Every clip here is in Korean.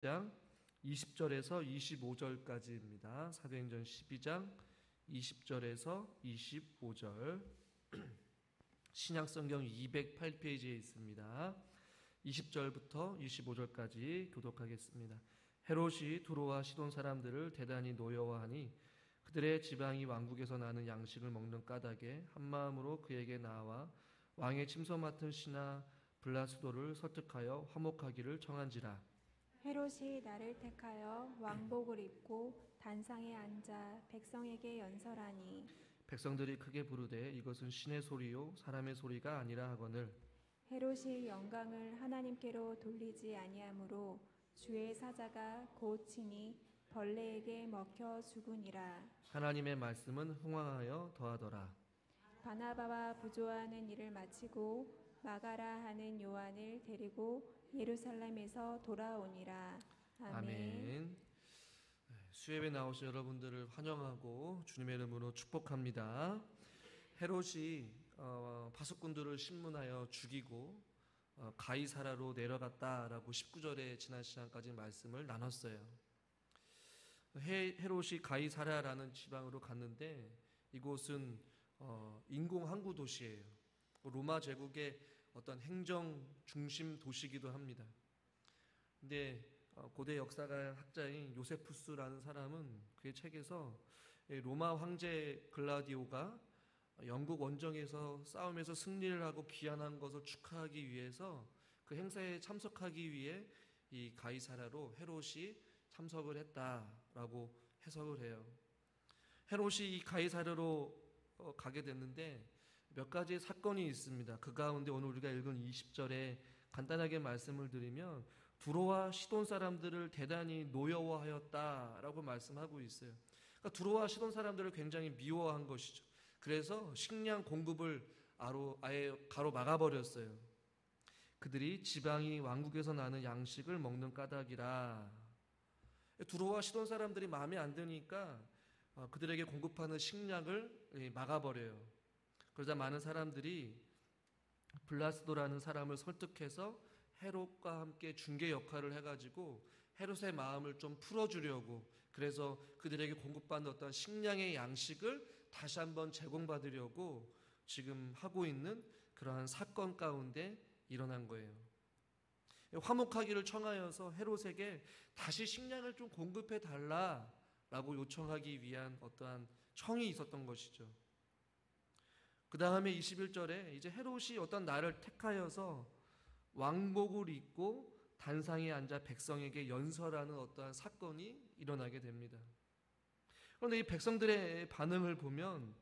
장 20절에서 25절까지입니다. 사도행전 12장 20절에서 25절. 신약성경 208페이지에 있습니다. 20절부터 25절까지 교독하겠습니다. 헤롯이 두로와 시돈 사람들을 대단히 노여워하니 그들의 지방이 왕국에서 나는 양식을 먹는 까닭에 한마음으로 그에게 나와 왕의 침소 맡은 신하 블라스도를 설득하여 화목하기를 청한지라. 헤롯이 나를 택하여 왕복을 입고 단상에 앉아 백성에게 연설하니 백성들이 크게 부르되 이것은 신의 소리요 사람의 소리가 아니라 하거늘 헤롯이 영광을 하나님께로 돌리지 아니하므로 주의 사자가 곧 친히 벌레에게 먹혀 죽으니라. 하나님의 말씀은 흥왕하여 더하더라. 바나바와 부조하는 일을 마치고 마가라 하는 요한을 데리고 예루살렘에서 돌아오니라. 아멘. 수협에 나오신 여러분들을 환영하고 주님의 이름으로 축복합니다. 헤롯이 파수꾼들을 신문하여 죽이고 가이사라로 내려갔다라고 19절에 지난 시간까지 말씀을 나눴어요. 헤롯이 가이사라라는 지방으로 갔는데 이곳은 인공 항구 도시예요. 로마 제국의 어떤 행정 중심 도시이기도 합니다. 근데 고대 역사가 학자인 요세푸스라는 사람은 그의 책에서 로마 황제 글라디오가 영국 원정에서 싸움에서 승리를 하고 귀환한 것을 축하하기 위해서 그 행사에 참석하기 위해 이 가이사라로 헤롯이 참석을 했다라고 해석을 해요. 헤롯이 이 가이사라로 가게 됐는데 몇 가지의 사건이 있습니다. 그 가운데 오늘 우리가 읽은 20절에 간단하게 말씀을 드리면 두로와 시돈 사람들을 대단히 노여워하였다라고 말씀하고 있어요. 그러니까 두로와 시돈 사람들을 굉장히 미워한 것이죠. 그래서 식량 공급을 아예 가로막아버렸어요. 그들이 지방이 왕국에서 나는 양식을 먹는 까닭이라. 두로와 시돈 사람들이 마음에 안 드니까 그들에게 공급하는 식량을 막아버려요. 그러자 많은 사람들이 블라스도라는 사람을 설득해서 헤롯과 함께 중개 역할을 해가지고 헤롯의 마음을 좀 풀어주려고, 그래서 그들에게 공급받는 어떤 식량의 양식을 다시 한번 제공받으려고 지금 하고 있는 그러한 사건 가운데 일어난 거예요. 화목하기를 청하여서 헤롯에게 다시 식량을 좀 공급해 달라라고 요청하기 위한 어떠한 청이 있었던 것이죠. 그 다음에 21절에 이제 헤롯이 어떤 날을 택하여서 왕복을 입고 단상에 앉아 백성에게 연설하는 어떠한 사건이 일어나게 됩니다. 그런데 이 백성들의 반응을 보면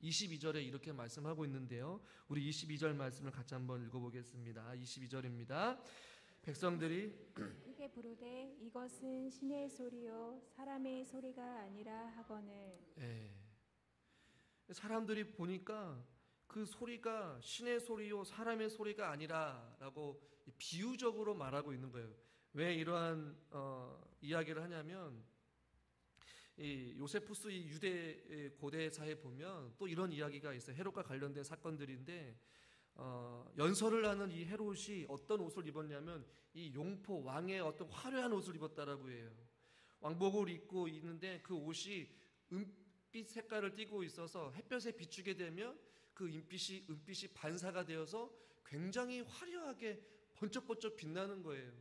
22절에 이렇게 말씀하고 있는데요. 우리 22절 말씀을 같이 한번 읽어보겠습니다. 22절입니다. 백성들이 크게 부르되 이것은 신의 소리요 사람의 소리가 아니라 하거늘. 사람들이 보니까 그 소리가 신의 소리요 사람의 소리가 아니라 라고 비유적으로 말하고 있는 거예요. 왜 이러한 이야기를 하냐면 이 요세푸스 이 유대 고대사에 보면 또 이런 이야기가 있어요. 헤롯과 관련된 사건들인데 연설을 하는 이 헤롯이 어떤 옷을 입었냐면 이 용포 왕의 어떤 화려한 옷을 입었다라고 해요. 왕복을 입고 있는데 그 옷이 빛 색깔을 띠고 있어서 햇볕에 비추게 되면 그 은빛이 반사가 되어서 굉장히 화려하게 번쩍번쩍 빛나는 거예요.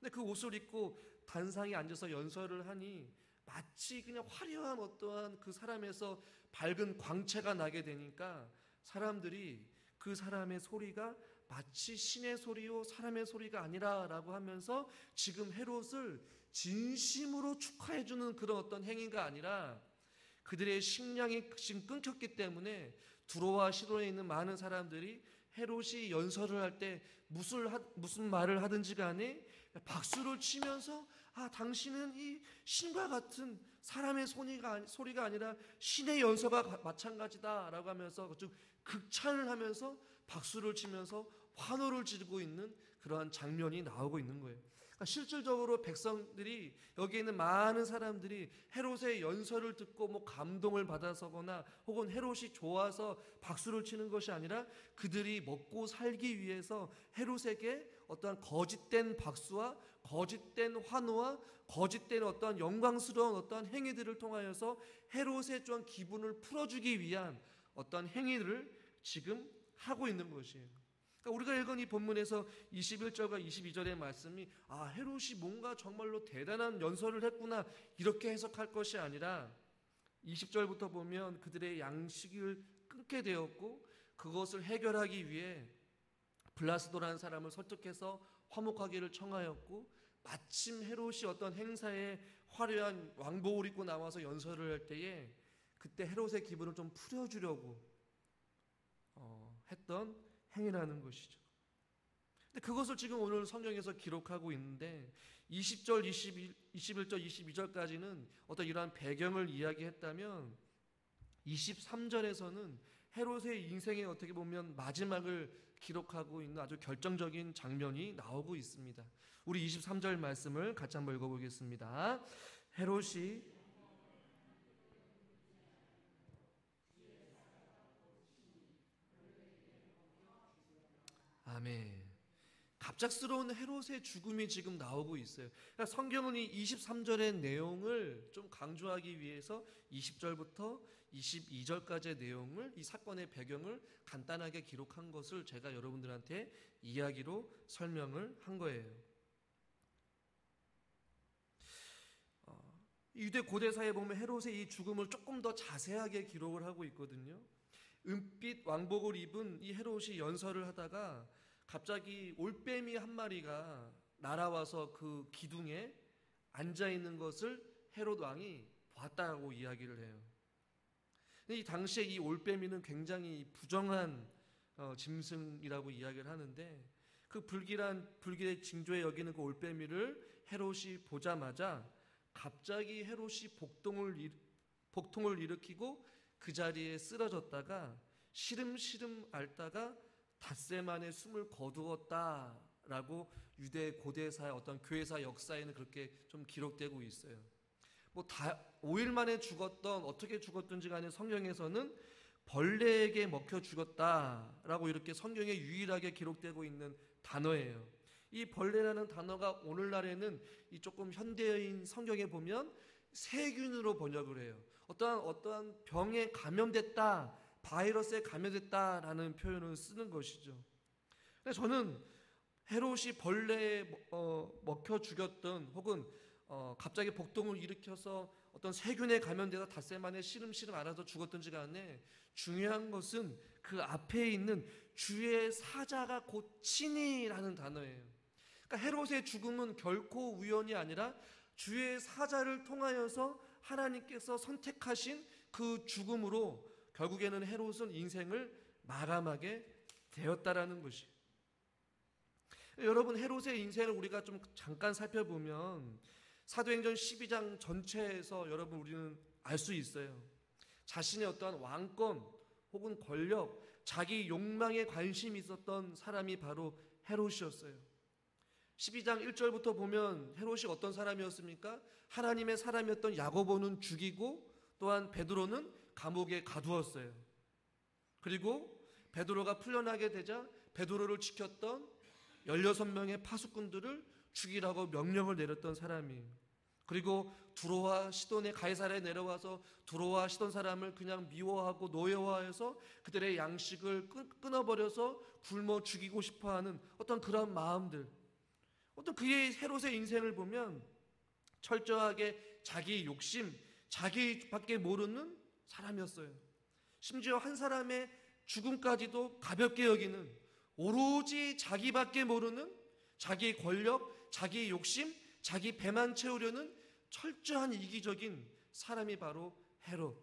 근데 그 옷을 입고 단상에 앉아서 연설을 하니 마치 그냥 화려한 어떠한 그 사람에서 밝은 광채가 나게 되니까 사람들이 그 사람의 소리가 마치 신의 소리요 사람의 소리가 아니라라고 하면서 지금 헤롯을 진심으로 축하해주는 그런 어떤 행위가 아니라 그들의 식량이 지금 끊겼기 때문에 두로와 시돈에 있는 많은 사람들이 헤롯이 연설을 할 때 무슨 말을 하든지 간에 박수를 치면서 당신은 이 신과 같은 사람의 소리가 아니라 신의 연설과 마찬가지다라고 하면서 좀 극찬을 하면서 박수를 치면서 환호를 지르고 있는 그러한 장면이 나오고 있는 거예요. 그러니까 실질적으로 백성들이, 여기에 있는 많은 사람들이 헤롯의 연설을 듣고 감동을 받아서거나 혹은 헤롯이 좋아서 박수를 치는 것이 아니라 그들이 먹고 살기 위해서 헤롯에게 어떠한 거짓된 박수와 거짓된 환호와 거짓된 어떠한 영광스러운 어떠한 행위들을 통하여서 헤롯의 좀 기분을 풀어주기 위한 어떠한 행위를 지금 하고 있는 것이에요. 그러니까 우리가 읽은 이 본문에서 21절과 22절의 말씀이 헤롯이 뭔가 정말로 대단한 연설을 했구나 이렇게 해석할 것이 아니라 20절부터 보면 그들의 양식을 끊게 되었고 그것을 해결하기 위해 블라스도라는 사람을 설득해서 화목하기를 청하였고 마침 헤롯이 어떤 행사에 화려한 왕복을 입고 나와서 연설을 할 때에 그때 헤롯의 기분을 좀 풀어주려고 했던 행위라는 것이죠. 근데 그것을 지금 오늘 성경에서 기록하고 있는데 20절, 21절, 22절까지는 어떤 이러한 배경을 이야기했다면 23절에서는 헤롯의 인생에 어떻게 보면 마지막을 기록하고 있는 아주 결정적인 장면이 나오고 있습니다. 우리 23절 말씀을 같이 한번 읽어보겠습니다. 헤롯이 아멘. 갑작스러운 헤롯의 죽음이 지금 나오고 있어요. 그러니까 성경은 이 23절의 내용을 좀 강조하기 위해서 20절부터 22절까지의 내용을 이 사건의 배경을 간단하게 기록한 것을 제가 여러분들한테 이야기로 설명을 한 거예요. 유대 고대사에 보면 헤롯의 이 죽음을 조금 더 자세하게 기록을 하고 있거든요. 은빛 왕복을 입은 이 헤롯이 연설을 하다가 갑자기 올빼미 한 마리가 날아와서 그 기둥에 앉아 있는 것을 헤롯 왕이 봤다고 이야기를 해요. 이 당시에 이 올빼미는 굉장히 부정한 짐승이라고 이야기를 하는데 그 불길의 징조에 여기는 그 올빼미를 헤롯이 보자마자 갑자기 헤롯이 복통을 일으키고 그 자리에 쓰러졌다가 시름시름 앓다가 닷새 만에 숨을 거두었다라고 유대 고대사의 어떤 교회사 역사에는 그렇게 좀 기록되고 있어요. 5일 만에 죽었던 어떻게 죽었든지 간에 성경에서는 벌레에게 먹혀 죽었다라고 이렇게 성경에 유일하게 기록되고 있는 단어예요. 이 벌레라는 단어가 오늘날에는 이 조금 현대인 성경에 보면 세균으로 번역을 해요. 어떠한 병에 감염됐다, 바이러스에 감염됐다라는 표현을 쓰는 것이죠. 그래서 저는 헤롯이 벌레에 먹혀 죽였던 혹은 갑자기 복통을 일으켜서 어떤 세균에 감염돼서 닷새 만에 시름시름 앓아서 죽었던지 간에 중요한 것은 그 앞에 있는 주의 사자가 곧 친히라는 단어예요. 그러니까 헤롯의 죽음은 결코 우연이 아니라 주의 사자를 통하여서 하나님께서 선택하신 그 죽음으로 결국에는 헤롯은 인생을 마감하게 되었다라는 것이. 여러분 헤롯의 인생을 우리가 좀 잠깐 살펴보면 사도행전 12장 전체에서 여러분 우리는 알 수 있어요. 자신의 어떠한 왕권 혹은 권력, 자기 욕망에 관심이 있었던 사람이 바로 헤롯이었어요. 12장 1절부터 보면 헤롯이 어떤 사람이었습니까? 하나님의 사람이었던 야고보는 죽이고 또한 베드로는 감옥에 가두었어요. 그리고 베드로가 풀려나게 되자 베드로를 지켰던 16명의 파수꾼들을 죽이라고 명령을 내렸던 사람이에요. 그리고 두로와 시돈의 가이사랴에 내려와서 두로와 시돈 사람을 그냥 미워하고 노예화해서 그들의 양식을 끊어버려서 굶어 죽이고 싶어하는 어떤 그런 마음들, 어떤 그의 헤롯의 인생을 보면 철저하게 자기 욕심, 자기밖에 모르는 사람이었어요. 심지어 한 사람의 죽음까지도 가볍게 여기는 오로지 자기밖에 모르는 자기 권력, 자기 욕심, 자기 배만 채우려는 철저한 이기적인 사람이 바로 헤롯.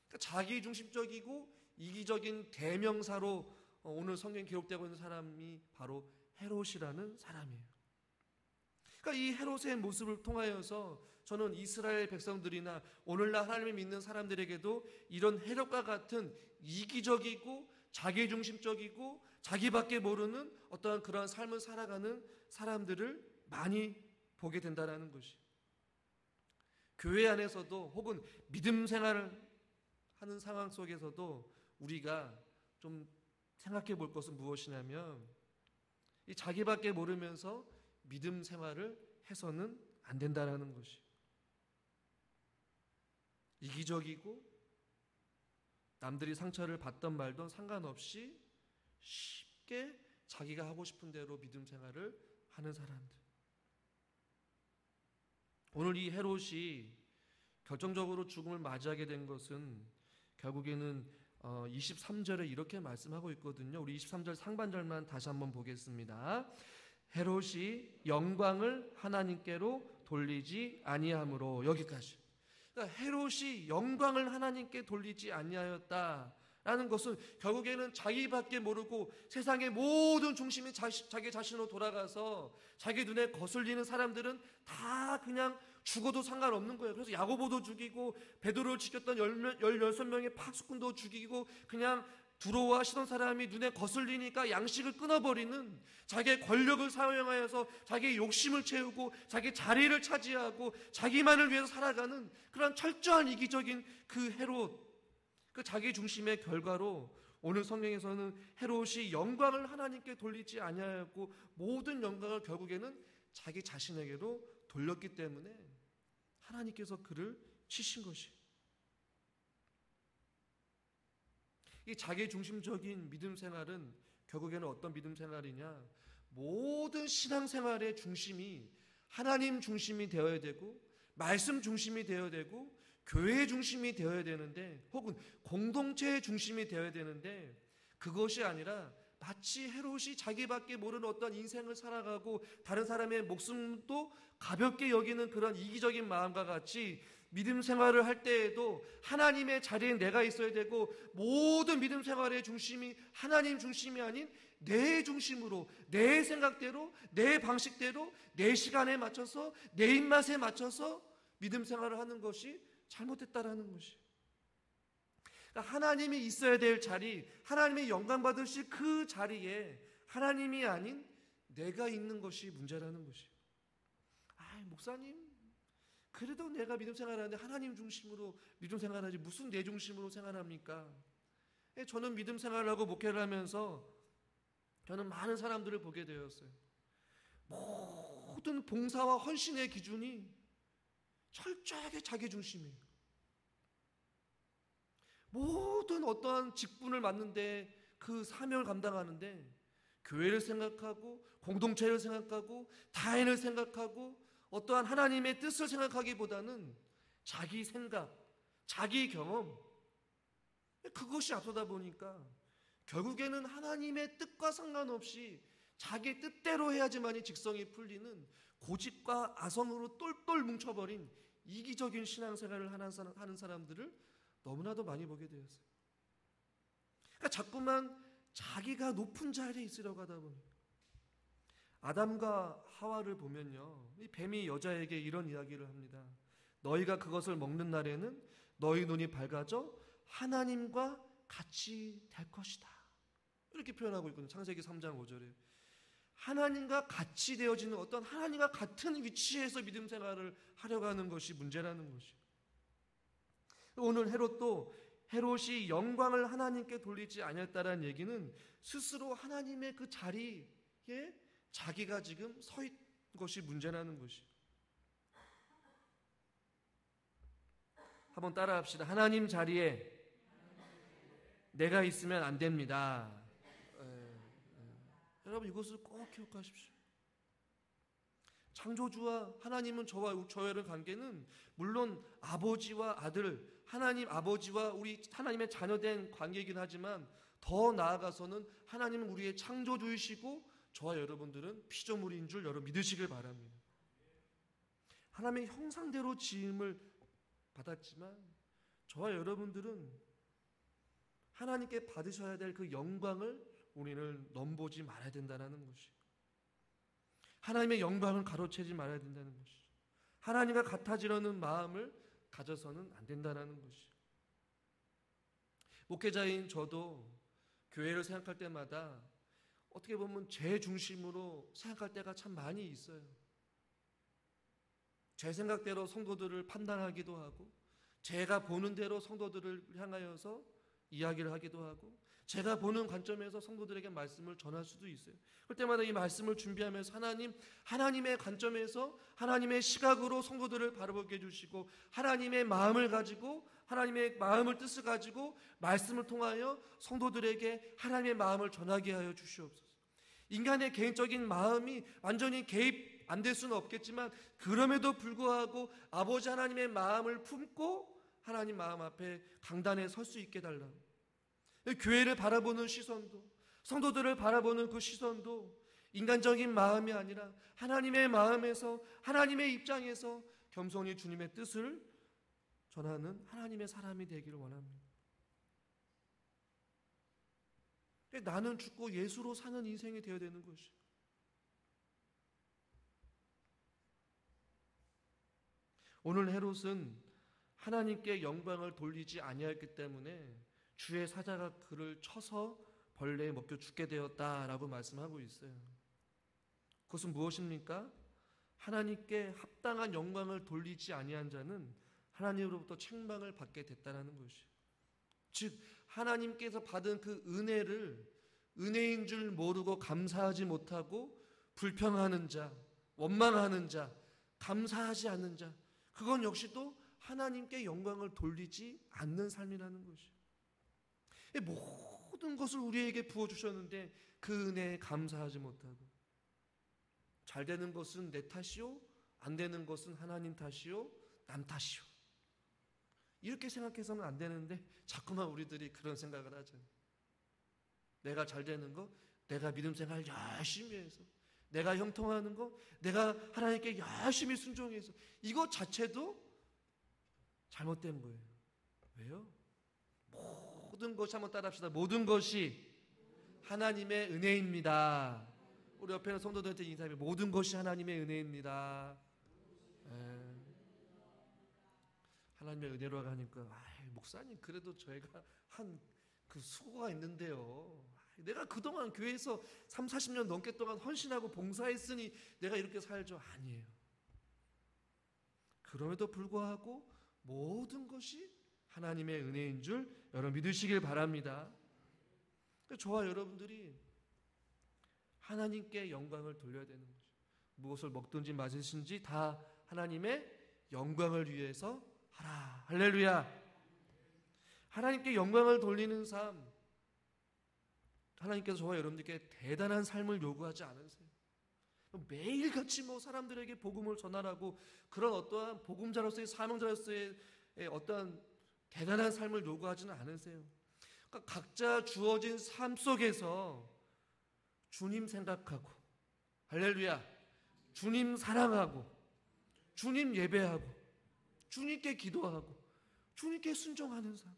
그러니까 자기중심적이고 이기적인 대명사로 오늘 성경에 기록되고 있는 사람이 바로 헤롯이라는 사람이에요. 그러니까 이 헤롯의 모습을 통하여서 저는 이스라엘 백성들이나 오늘날 하나님을 믿는 사람들에게도 이런 헤롯과 같은 이기적이고 자기중심적이고 자기밖에 모르는 어떠한 그러한 삶을 살아가는 사람들을 많이 보게 된다는 것이. 교회 안에서도 혹은 믿음 생활을 하는 상황 속에서도 우리가 좀 생각해 볼 것은 무엇이냐면 이 자기밖에 모르면서 믿음 생활을 해서는 안 된다라는 것이. 이기적이고 남들이 상처를 받던 말던 상관없이 쉽게 자기가 하고 싶은 대로 믿음 생활을 하는 사람들. 오늘 이 헤롯이 결정적으로 죽음을 맞이하게 된 것은 결국에는 23절에 이렇게 말씀하고 있거든요. 우리 23절 상반절만 다시 한번 보겠습니다. 헤롯이 영광을 하나님께로 돌리지 아니하므로. 여기까지. 그러니까 헤롯이 영광을 하나님께 돌리지 아니하였다라는 것은 결국에는 자기밖에 모르고 세상의 모든 중심이 자기 자신으로 돌아가서 자기 눈에 거슬리는 사람들은 다 그냥 죽어도 상관없는 거예요. 그래서 야고보도 죽이고 베드로를 지켰던 16명의 파수꾼도 죽이고 그냥 두로와 시돈 사람이 눈에 거슬리니까 양식을 끊어버리는, 자기의 권력을 사용하여서 자기의 욕심을 채우고 자기 자리를 차지하고 자기만을 위해서 살아가는 그런 철저한 이기적인 그 헤롯, 그 자기 중심의 결과로 오늘 성경에서는 헤롯이 영광을 하나님께 돌리지 아니하였고 모든 영광을 결국에는 자기 자신에게로 돌렸기 때문에 하나님께서 그를 치신 것이. 이 자기 중심적인 믿음 생활은 결국에는 어떤 믿음 생활이냐? 모든 신앙 생활의 중심이 하나님 중심이 되어야 되고 말씀 중심이 되어야 되고 교회 중심이 되어야 되는데, 혹은 공동체의 중심이 되어야 되는데, 그것이 아니라 마치 헤롯이 자기밖에 모르는 어떤 인생을 살아가고 다른 사람의 목숨도 가볍게 여기는 그런 이기적인 마음과 같이 믿음 생활을 할 때에도 하나님의 자리에 내가 있어야 되고 모든 믿음 생활의 중심이 하나님 중심이 아닌 내 중심으로, 내 생각대로, 내 방식대로, 내 시간에 맞춰서, 내 입맛에 맞춰서 믿음 생활을 하는 것이 잘못됐다라는 것이. 그러니까 하나님이 있어야 될 자리, 하나님의 영광 받으실 그 자리에 하나님이 아닌 내가 있는 것이 문제라는 것이. 목사님, 그래도 내가 믿음 생활하는데 하나님 중심으로 믿음 생활하지 무슨 내 중심으로 생활합니까? 저는 믿음 생활하고 목회를 하면서 저는 많은 사람들을 보게 되었어요. 모든 봉사와 헌신의 기준이 철저하게 자기 중심이에요. 모든 어떠한 직분을 맡는데 그 사명을 감당하는데 교회를 생각하고 공동체를 생각하고 타인을 생각하고 어떠한 하나님의 뜻을 생각하기보다는 자기 생각, 자기 경험, 그것이 앞서다 보니까 결국에는 하나님의 뜻과 상관없이 자기 뜻대로 해야지만이 직성이 풀리는 고집과 아성으로 똘똘 뭉쳐버린 이기적인 신앙생활을 하는 사람들을 너무나도 많이 보게 되었어요. 그러니까 자꾸만 자기가 높은 자리에 있으려고 하다 보니까. 아담과 하와를 보면요, 이 뱀이 여자에게 이런 이야기를 합니다. 너희가 그것을 먹는 날에는 너희 눈이 밝아져 하나님과 같이 될 것이다. 이렇게 표현하고 있거든요. 창세기 3장 5절에. 하나님과 같이 되어지는 어떤 하나님과 같은 위치에서 믿음 생활을 하려고 하는 것이 문제라는 것이. 오늘 헤롯이 영광을 하나님께 돌리지 아니했다라는 얘기는 스스로 하나님의 그 자리에 자기가 지금 서 있는 것이 문제라는 것이. 한번 따라합시다. 하나님 자리에 내가 있으면 안 됩니다. 여러분, 이것을 꼭 기억하십시오. 창조주와 하나님은 저와 저의 관계는 물론 아버지와 아들, 하나님 아버지와 우리 하나님의 자녀된 관계이긴 하지만 더 나아가서는 하나님은 우리의 창조주이시고 저와 여러분들은 피조물인 줄 여러분 믿으시길 바랍니다. 하나님의 형상대로 지음을 받았지만 저와 여러분들은 하나님께 받으셔야 될 그 영광을 우리는 넘보지 말아야 된다는 것이. 하나님의 영광을 가로채지 말아야 된다는 것이. 하나님과 같아지려는 마음을 가져서는 안 된다는 것이. 목회자인 저도 교회를 생각할 때마다 어떻게 보면 제 중심으로 생각할 때가 참 많이 있어요. 제 생각대로 성도들을 판단하기도 하고 제가 보는 대로 성도들을 향하여서 이야기를 하기도 하고 제가 보는 관점에서 성도들에게 말씀을 전할 수도 있어요. 그럴 때마다 이 말씀을 준비하면서 하나님의 관점에서 하나님의 시각으로 성도들을 바라보게 해주시고 하나님의 마음을 가지고 하나님의 마음을 뜻을 가지고 말씀을 통하여 성도들에게 하나님의 마음을 전하게 하여 주시옵소서. 인간의 개인적인 마음이 완전히 개입 안 될 수는 없겠지만 그럼에도 불구하고 아버지 하나님의 마음을 품고 하나님 마음 앞에 강단에 설 수 있게 달라. 교회를 바라보는 시선도 성도들을 바라보는 그 시선도 인간적인 마음이 아니라 하나님의 마음에서 하나님의 입장에서 겸손히 주님의 뜻을 전하는 하나님의 사람이 되기를 원합니다. 나는 죽고 예수로 사는 인생이 되어야 되는 것이. 오늘 헤롯은 하나님께 영광을 돌리지 아니하였기 때문에 주의 사자가 그를 쳐서 벌레에 먹혀 죽게 되었다라고 말씀하고 있어요. 그것은 무엇입니까? 하나님께 합당한 영광을 돌리지 아니한 자는 하나님으로부터 책망을 받게 됐다는 것이에요. 즉 하나님께서 받은 그 은혜를 은혜인 줄 모르고 감사하지 못하고 불평하는 자, 원망하는 자, 감사하지 않는 자, 그건 역시도 하나님께 영광을 돌리지 않는 삶이라는 것이에요. 모든 것을 우리에게 부어주셨는데 그 은혜에 감사하지 못하고 잘 되는 것은 내 탓이요, 안 되는 것은 하나님 탓이요, 남 탓이요, 이렇게 생각해서는 안 되는데 자꾸만 우리들이 그런 생각을 하잖아요. 내가 잘 되는 거, 내가 믿음 생활 열심히 해서, 내가 형통하는 거, 내가 하나님께 열심히 순종해서, 이거 자체도 잘못된 거예요. 왜요? 모든 것이, 한번 따라합시다. 모든 것이 하나님의 은혜입니다. 우리 옆에 있는 성도들한테 인사해. 모든 것이 하나님의 은혜입니다. 하나님의 은혜로 하니까 목사님 그래도 저희가 한 그 수고가 있는데요. 내가 그동안 교회에서 30-40년 넘게 동안 헌신하고 봉사했으니 내가 이렇게 살죠. 아니에요. 그럼에도 불구하고 모든 것이 하나님의 은혜인 줄 여러분 믿으시길 바랍니다. 저와 여러분들이 하나님께 영광을 돌려야 되는 거죠. 무엇을 먹든지 마시든지 다 하나님의 영광을 위해서 하라. 할렐루야. 하나님께 영광을 돌리는 삶, 하나님께서 저와 여러분들께 대단한 삶을 요구하지 않으세요. 매일같이 사람들에게 복음을 전하라고 그런 어떠한 복음자로서의 사명자로서의 어떠한 대단한 삶을 요구하지는 않으세요. 그러니까 각자 주어진 삶 속에서 주님 생각하고, 할렐루야, 주님 사랑하고, 주님 예배하고, 주님께 기도하고, 주님께 순종하는 삶.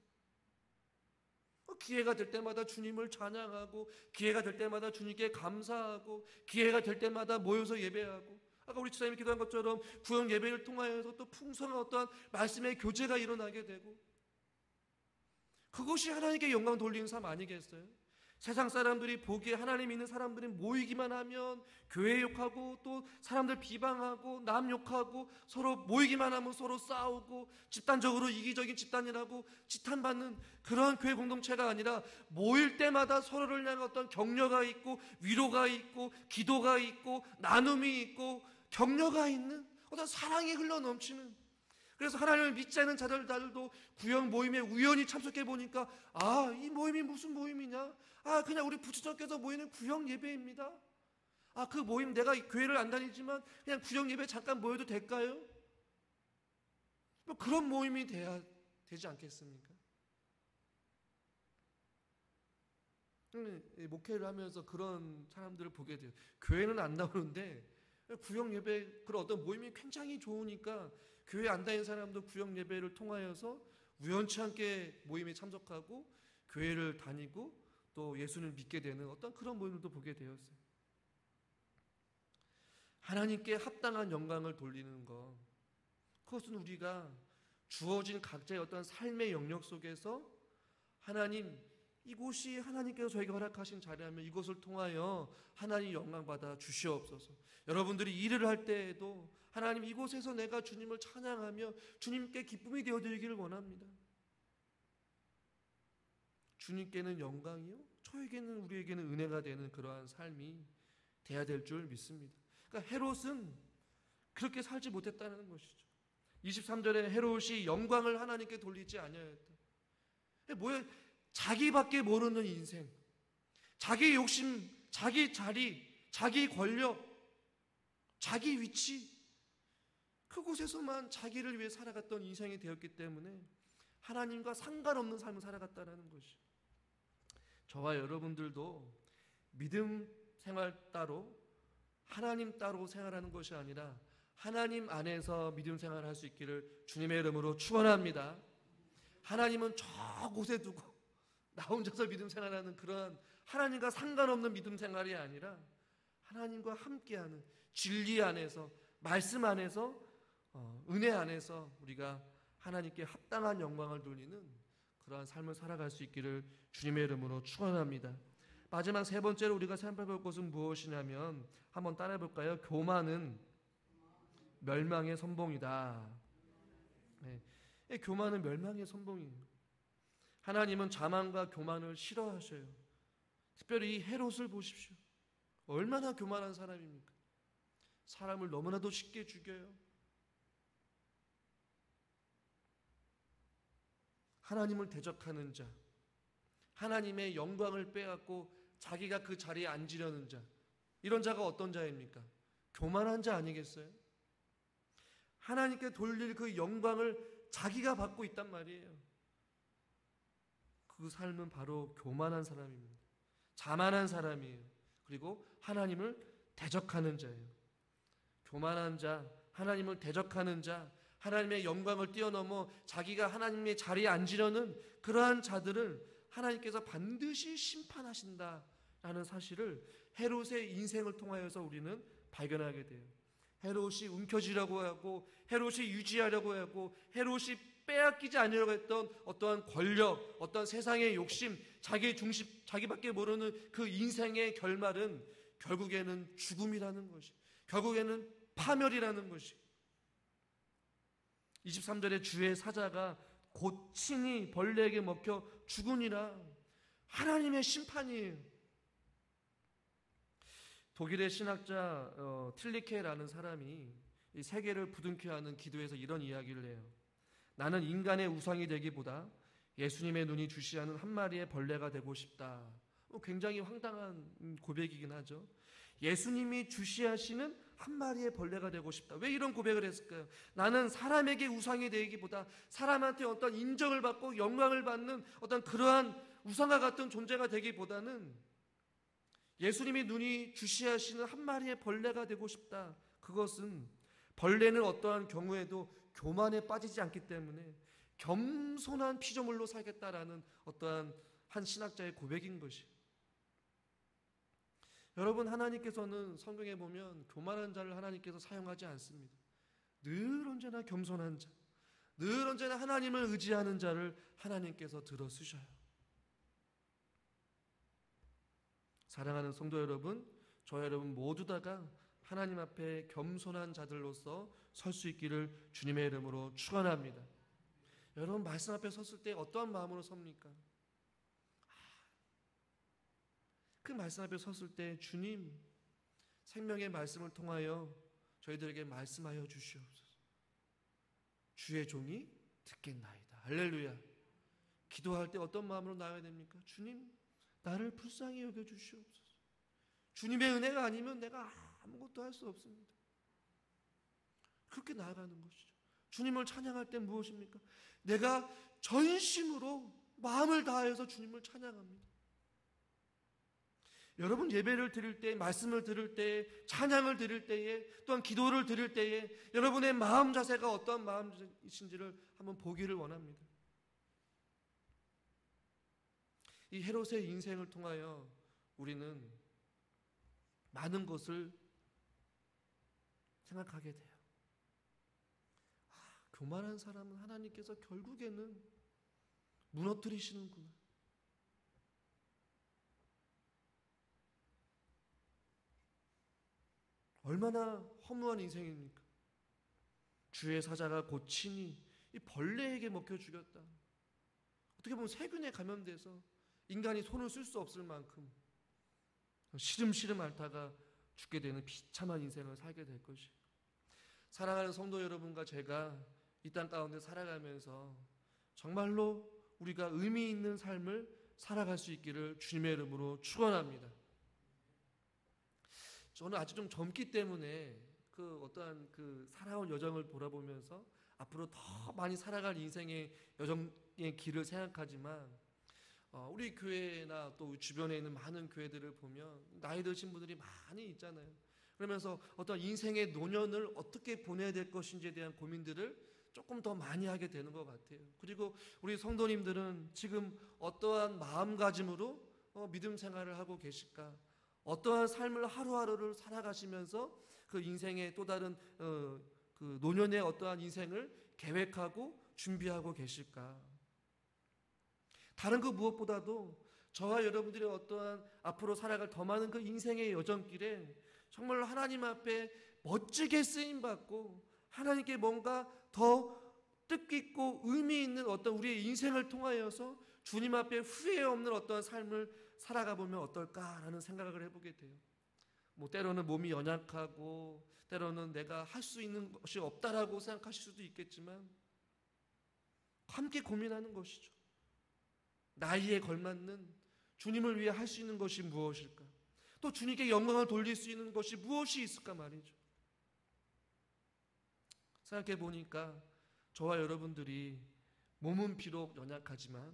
기회가 될 때마다 주님을 찬양하고, 기회가 될 때마다 주님께 감사하고, 기회가 될 때마다 모여서 예배하고, 아까 우리 지사님이 기도한 것처럼 구역 예배를 통하여서 또 풍성한 어떠한 말씀의 교제가 일어나게 되고, 그것이 하나님께 영광 돌리는 삶 아니겠어요? 세상 사람들이 보기에 하나님 있는 사람들이 모이기만 하면 교회 욕하고 또 사람들 비방하고 남 욕하고 서로 모이기만 하면 서로 싸우고 집단적으로 이기적인 집단이라고 지탄받는 그런 교회 공동체가 아니라 모일 때마다 서로를 향한 어떤 격려가 있고 위로가 있고 기도가 있고 나눔이 있고 격려가 있는 어떤 사랑이 흘러넘치는, 그래서 하나님을 믿지 않는 자들도 구역 모임에 우연히 참석해 보니까 이 모임이 무슨 모임이냐? 그냥 우리 부처님께서 모이는 구역 예배입니다. 그 모임 내가 교회를 안 다니지만 그냥 구역 예배 잠깐 모여도 될까요? 그런 모임이 돼야 되지 않겠습니까? 목회를 하면서 그런 사람들을 보게 돼요. 교회는 안 나오는데 구역 예배 그런 어떤 모임이 굉장히 좋으니까 교회 안 다니는 사람도 구역 예배를 통하여서 우연치 않게 모임에 참석하고 교회를 다니고 또 예수를 믿게 되는 어떤 그런 모임들도 보게 되었어요. 하나님께 합당한 영광을 돌리는 것, 그것은 우리가 주어진 각자의 어떤 삶의 영역 속에서 하나님, 이곳이 하나님께서 저에게 허락하신 자리라면 이것을 통하여 하나님 영광받아 주시옵소서. 여러분들이 일을 할 때에도 하나님 이곳에서 내가 주님을 찬양하며 주님께 기쁨이 되어드리기를 원합니다. 주님께는 영광이요, 저에게는, 우리에게는 은혜가 되는 그러한 삶이 돼야 될 줄 믿습니다. 그러니까 헤롯은 그렇게 살지 못했다는 것이죠. 23절에 헤롯이 영광을 하나님께 돌리지 아니하였다. 뭐야? 자기밖에 모르는 인생, 자기 욕심, 자기 자리, 자기 권력, 자기 위치, 그곳에서만 자기를 위해 살아갔던 인생이 되었기 때문에 하나님과 상관없는 삶을 살아갔다는 것이, 저와 여러분들도 믿음 생활 따로 하나님 따로 생활하는 것이 아니라 하나님 안에서 믿음 생활할 수 있기를 주님의 이름으로 축원합니다. 하나님은 저 곳에 두고 나 혼자서 믿음 생활하는 그런 하나님과 상관없는 믿음 생활이 아니라 하나님과 함께하는 진리 안에서, 말씀 안에서, 은혜 안에서 우리가 하나님께 합당한 영광을 돌리는 그러한 삶을 살아갈 수 있기를 주님의 이름으로 축원합니다. 마지막 세 번째로 우리가 살펴볼 것은 무엇이냐면, 한번 따라해 볼까요? 교만은 멸망의 선봉이다. 네. 교만은 멸망의 선봉이에요. 하나님은 자만과 교만을 싫어하셔요. 특별히 이 헤롯을 보십시오. 얼마나 교만한 사람입니까? 사람을 너무나도 쉽게 죽여요. 하나님을 대적하는 자, 하나님의 영광을 빼앗고 자기가 그 자리에 앉으려는 자, 이런 자가 어떤 자입니까? 교만한 자 아니겠어요? 하나님께 돌릴 그 영광을 자기가 받고 있단 말이에요. 그 삶은 바로 교만한 사람입니다. 자만한 사람이에요. 그리고 하나님을 대적하는 자예요. 교만한 자, 하나님을 대적하는 자, 하나님의 영광을 뛰어넘어 자기가 하나님의 자리에 앉으려는 그러한 자들을 하나님께서 반드시 심판하신다라는 사실을 헤롯의 인생을 통하여서 우리는 발견하게 돼요. 헤롯이 움켜쥐려고 하고, 헤롯이 유지하려고 하고, 헤롯이 빼앗기지 않으려고 했던 어떠한 권력, 어떠한 세상의 욕심, 자기의 중심, 자기밖에 모르는 그 인생의 결말은 결국에는 죽음이라는 것이, 결국에는 파멸이라는 것이. 23절에 주의 사자가 곧 친히 벌레에게 먹혀 죽으니라. 하나님의 심판이에요. 독일의 신학자 틸리케라는 사람이 이 세계를 부둥켜 하는 기도에서 이런 이야기를 해요. 나는 인간의 우상이 되기보다 예수님의 눈이 주시하는 한 마리의 벌레가 되고 싶다. 굉장히 황당한 고백이긴 하죠. 예수님이 주시하시는 한 마리의 벌레가 되고 싶다. 왜 이런 고백을 했을까요? 나는 사람에게 우상이 되기보다 사람한테 어떤 인정을 받고 영광을 받는 어떤 그러한 우상과 같은 존재가 되기보다는 예수님이 눈이 주시하시는 한 마리의 벌레가 되고 싶다. 그것은 벌레는 어떠한 경우에도 교만에 빠지지 않기 때문에 겸손한 피조물로 살겠다라는 어떠한 한 신학자의 고백인 것이. 여러분, 하나님께서는 성경에 보면 교만한 자를 하나님께서 사용하지 않습니다. 늘 언제나 겸손한 자, 늘 언제나 하나님을 의지하는 자를 하나님께서 들어 쓰셔요. 사랑하는 성도 여러분, 저 여러분 모두 다가 하나님 앞에 겸손한 자들로서 설 수 있기를 주님의 이름으로 축원합니다. 여러분, 말씀 앞에 섰을 때 어떠한 마음으로 섭니까? 그 말씀 앞에 섰을 때 주님, 생명의 말씀을 통하여 저희들에게 말씀하여 주시옵소서. 주의 종이 듣겠나이다. 할렐루야. 기도할 때 어떤 마음으로 나와야 됩니까? 주님, 나를 불쌍히 여겨 주시옵소서. 주님의 은혜가 아니면 내가 아무것도 할 수 없습니다. 그렇게 나아가는 것이죠. 주님을 찬양할 때 무엇입니까? 내가 전심으로 마음을 다해서 주님을 찬양합니다. 여러분, 예배를 드릴 때, 말씀을 들을 때, 찬양을 드릴 때에, 또한 기도를 드릴 때에 여러분의 마음 자세가 어떠한 마음이신지를 한번 보기를 원합니다. 이 헤롯의 인생을 통하여 우리는 많은 것을 생각하게 돼요. 교만한 사람은 하나님께서 결국에는 무너뜨리시는구나. 얼마나 허무한 인생입니까? 주의 사자가 곧 친히 이 벌레에게 먹혀 죽였다. 어떻게 보면 세균에 감염돼서 인간이 손을 쓸 수 없을 만큼 시름시름 앓다가 죽게 되는 비참한 인생을 살게 될 것이에요. 사랑하는 성도 여러분과 제가 이 땅 가운데 살아가면서 정말로 우리가 의미 있는 삶을 살아갈 수 있기를 주님의 이름으로 축원합니다. 저는 아직 좀 젊기 때문에 어떠한 살아온 여정을 돌아보면서 앞으로 더 많이 살아갈 인생의 여정의 길을 생각하지만 우리 교회나 또 주변에 있는 많은 교회들을 보면 나이 드신 분들이 많이 있잖아요. 그러면서 어떤 인생의 노년을 어떻게 보내야 될 것인지에 대한 고민들을 조금 더 많이 하게 되는 것 같아요. 그리고 우리 성도님들은 지금 어떠한 마음가짐으로 믿음 생활을 하고 계실까? 어떠한 삶을 하루하루를 살아가시면서 그 인생의 또 다른 그 노년의 어떠한 인생을 계획하고 준비하고 계실까? 다른 그 무엇보다도 저와 여러분들의 어떠한 앞으로 살아갈 더 많은 그 인생의 여정길에 정말 하나님 앞에 멋지게 쓰임받고 하나님께 뭔가 더 뜻깊고 의미 있는 어떤 우리의 인생을 통하여서 주님 앞에 후회 없는 어떤 삶을 살아가 보면 어떨까라는 생각을 해보게 돼요. 때로는 몸이 연약하고 때로는 내가 할 수 있는 것이 없다라고 생각하실 수도 있겠지만 함께 고민하는 것이죠. 나이에 걸맞는 주님을 위해 할 수 있는 것이 무엇일까? 또 주님께 영광을 돌릴 수 있는 것이 무엇이 있을까 말이죠. 생각해 보니까 저와 여러분들이 몸은 비록 연약하지만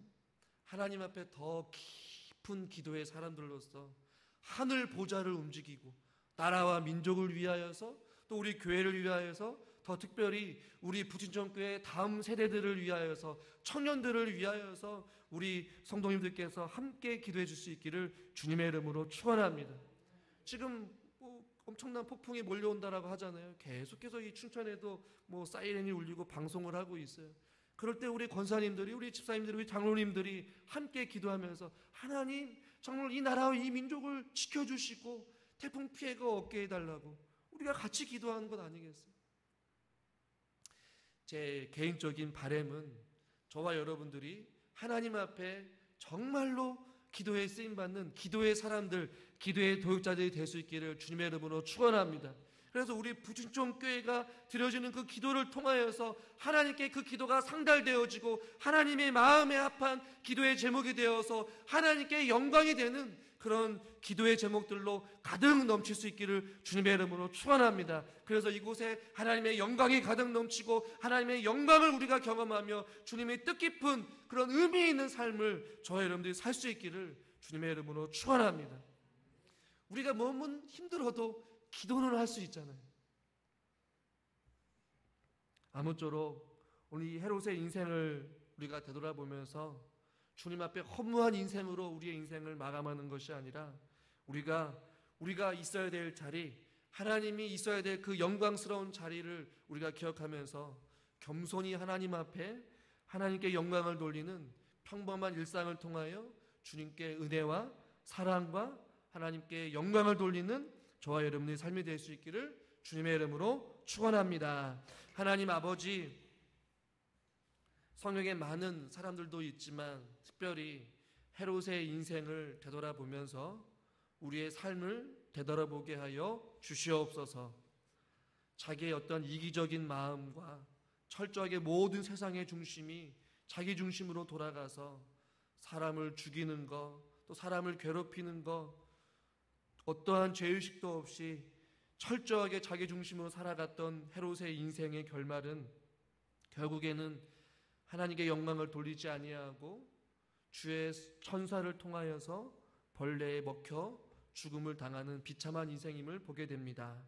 하나님 앞에 더 깊은 기도의 사람들로서 하늘 보좌를 움직이고 나라와 민족을 위하여서 또 우리 교회를 위하여서 더 특별히 우리 부친정교회 다음 세대들을 위하여서 청년들을 위하여서 우리 성도님들께서 함께 기도해 줄 수 있기를 주님의 이름으로 축원합니다. 지금 엄청난 폭풍이 몰려온다라고 하잖아요. 계속해서 이 춘천에도 사이렌이 울리고 방송을 하고 있어요. 그럴 때 우리 권사님들이, 우리 집사님들이, 우리 장로님들이 함께 기도하면서 하나님 정말 이 나라와 이 민족을 지켜주시고 태풍 피해가 없게 해달라고 우리가 같이 기도하는 것 아니겠어요? 제 개인적인 바람은 저와 여러분들이 하나님 앞에 정말로 기도에 쓰임받는 기도의 사람들, 기도의 도역자들이 될 수 있기를 주님의 이름으로 축원합니다. 그래서 우리 부진종교회가 드려지는 그 기도를 통하여서 하나님께 그 기도가 상달되어지고 하나님의 마음에 합한 기도의 제목이 되어서 하나님께 영광이 되는 그런 기도의 제목들로 가득 넘칠 수 있기를 주님의 이름으로 축원합니다. 그래서 이곳에 하나님의 영광이 가득 넘치고 하나님의 영광을 우리가 경험하며 주님의 뜻깊은 그런 의미 있는 삶을 저와 여러분들이 살 수 있기를 주님의 이름으로 축원합니다. 우리가 몸은 힘들어도 기도는 할 수 있잖아요. 아무쪼록 오늘 이 헤롯의 인생을 우리가 되돌아보면서 주님 앞에 허무한 인생으로 우리의 인생을 마감하는 것이 아니라 우리가 있어야 될 자리, 하나님이 있어야 될 그 영광스러운 자리를 우리가 기억하면서 겸손히 하나님 앞에 하나님께 영광을 돌리는 평범한 일상을 통하여 주님께 은혜와 사랑과 하나님께 영광을 돌리는 저와 여러분의 삶이 될 수 있기를 주님의 이름으로 축원합니다. 하나님 아버지, 성경에 많은 사람들도 있지만 특별히 헤롯의 인생을 되돌아보면서 우리의 삶을 되돌아보게 하여 주시옵소서. 자기의 어떤 이기적인 마음과 철저하게 모든 세상의 중심이 자기 중심으로 돌아가서 사람을 죽이는 것, 또 사람을 괴롭히는 것, 어떠한 죄의식도 없이 철저하게 자기 중심으로 살아갔던 헤롯의 인생의 결말은 결국에는 하나님께 영광을 돌리지 아니하고 주의 천사를 통하여서 벌레에 먹혀 죽음을 당하는 비참한 인생임을 보게 됩니다.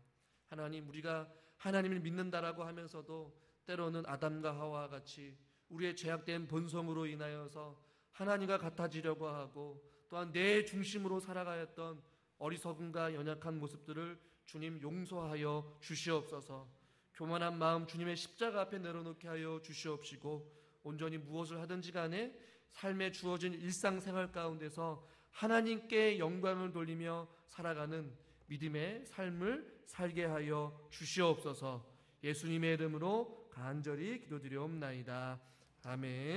하나님, 우리가 하나님을 믿는다라고 하면서도 때로는 아담과 하와와 같이 우리의 죄악된 본성으로 인하여서 하나님과 같아지려고 하고 또한 내 중심으로 살아가였던 어리석음과 연약한 모습들을 주님 용서하여 주시옵소서. 교만한 마음 주님의 십자가 앞에 내려놓게 하여 주시옵시고 온전히 무엇을 하든지 간에 삶에 주어진 일상생활 가운데서 하나님께 영광을 돌리며 살아가는 믿음의 삶을 살게 하여 주시옵소서. 예수님의 이름으로 간절히 기도드리옵나이다. 아멘.